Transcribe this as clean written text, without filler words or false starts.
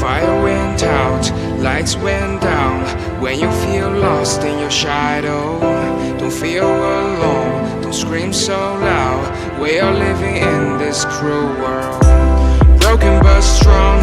Fire went out, lights went down. When you feel lost in your shadow, don't feel alone, don't scream so loud. We are living in this cruel world, broken but strong.